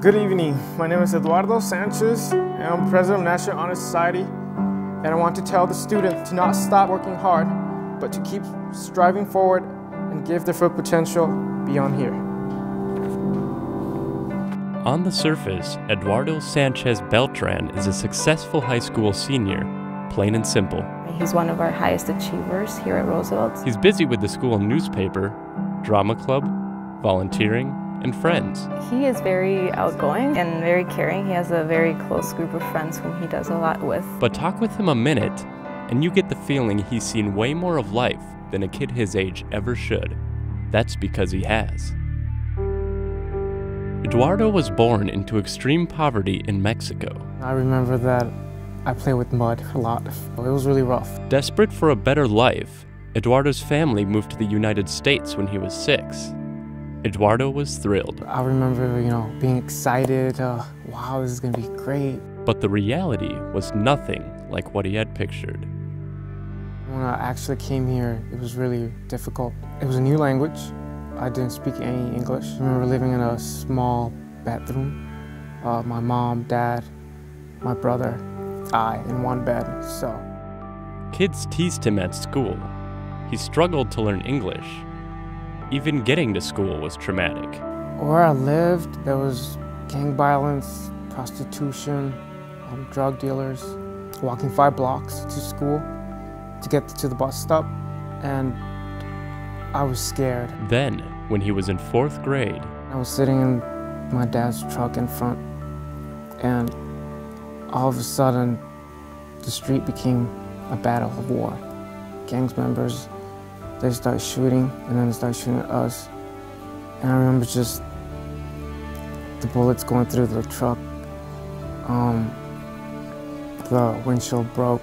Good evening, my name is Eduardo Sanchez, and I'm President of National Honor Society, and I want to tell the students to not stop working hard, but to keep striving forward and give their full potential beyond here. On the surface, Eduardo Sanchez Beltran is a successful high school senior, plain and simple. He's one of our highest achievers here at Roosevelt. He's busy with the school newspaper, drama club, volunteering, and friends. He is very outgoing and very caring. He has a very close group of friends whom he does a lot with. But talk with him a minute, and you get the feeling he's seen way more of life than a kid his age ever should. That's because he has. Eduardo was born into extreme poverty in Mexico. I remember that I played with mud a lot. It was really rough. Desperate for a better life, Eduardo's family moved to the United States when he was 6. Eduardo was thrilled. I remember, being excited. Wow, this is gonna be great. But the reality was nothing like what he had pictured. When I actually came here, it was really difficult. It was a new language. I didn't speak any English. I remember living in a small bedroom. My mom, dad, my brother, I in one bed, so. Kids teased him at school. He struggled to learn English. Even getting to school was traumatic. Where I lived, there was gang violence, prostitution, drug dealers, walking 5 blocks to school to get to the bus stop, and I was scared. Then, when he was in 4th grade, I was sitting in my dad's truck in front, and all of a sudden, the street became a battle of war. Gangs members, they started shooting, and then they started shooting at us. And I remember just the bullets going through the truck. The windshield broke,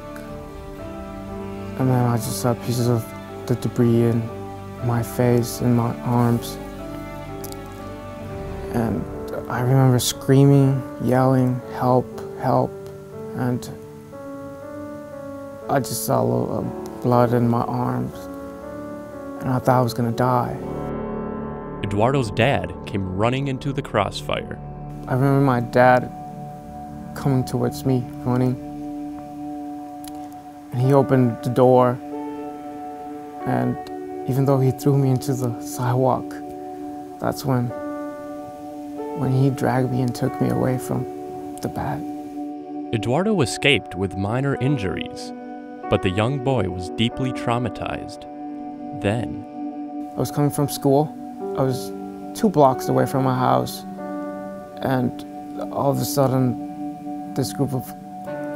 and then I just saw pieces of the debris in my face and my arms. And I remember screaming, yelling, help, help, and I just saw a little blood in my arms, and I thought I was gonna die. Eduardo's dad came running into the crossfire. I remember my dad coming towards me, running, and he opened the door, and even though he threw me into the sidewalk, that's when he dragged me and took me away from the bat. Eduardo escaped with minor injuries, but the young boy was deeply traumatized. Then, I was coming from school. I was 2 blocks away from my house, and all of a sudden, this group of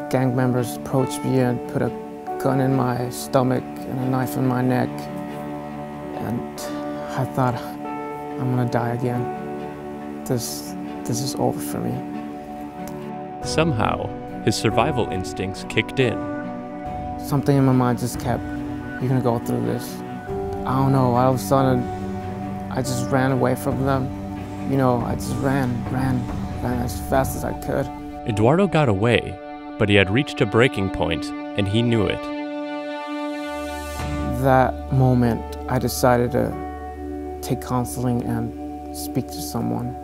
gang members approached me and put a gun in my stomach and a knife in my neck, and I thought, I'm gonna die again. This is over for me. Somehow, his survival instincts kicked in. Something in my mind just kept, you're gonna go through this. I don't know, all of a sudden, I just ran away from them. I just ran as fast as I could. Eduardo got away, but he had reached a breaking point, and he knew it. That moment, I decided to take counseling and speak to someone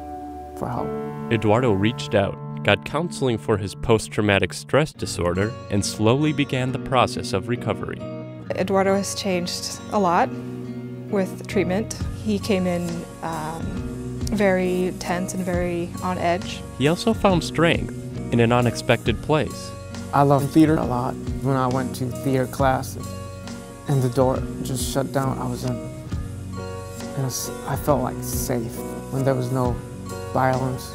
for help. Eduardo reached out, got counseling for his post-traumatic stress disorder, and slowly began the process of recovery. Eduardo has changed a lot with treatment. He came in very tense and very on edge. He also found strength in an unexpected place. I love theater a lot. When I went to theater class and the door just shut down, I felt like safe. When there was no violence,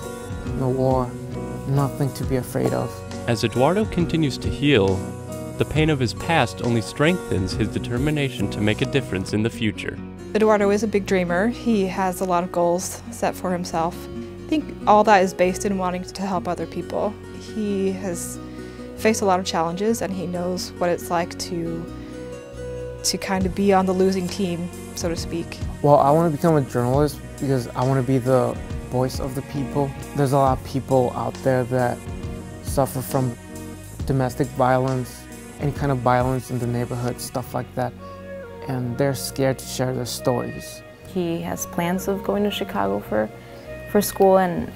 no war, nothing to be afraid of. As Eduardo continues to heal, the pain of his past only strengthens his determination to make a difference in the future. Eduardo is a big dreamer. He has a lot of goals set for himself. I think all that is based in wanting to help other people. He has faced a lot of challenges, and he knows what it's like to kind of be on the losing team, so to speak. Well, I want to become a journalist because I want to be the voice of the people. There's a lot of people out there that suffer from domestic violence, any kind of violence in the neighborhood, stuff like that, and they're scared to share their stories. He has plans of going to Chicago for for school, and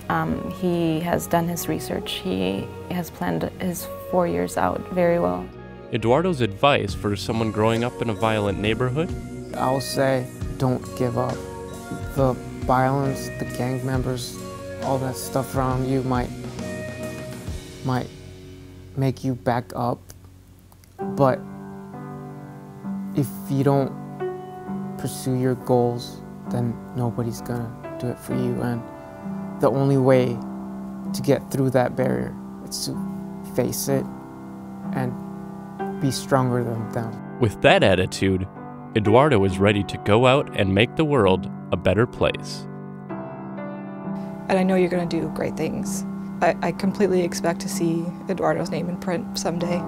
he has done his research. He has planned his 4 years out very well. Eduardo's advice for someone growing up in a violent neighborhood? I'll say, don't give up. The violence, the gang members, all that stuff around you might make you back up, but if you don't pursue your goals, then nobody's gonna do it for you, and the only way to get through that barrier is to face it and be stronger than them. With that attitude, Eduardo is ready to go out and make the world a better place. And I know you're going to do great things. I completely expect to see Eduardo's name in print someday.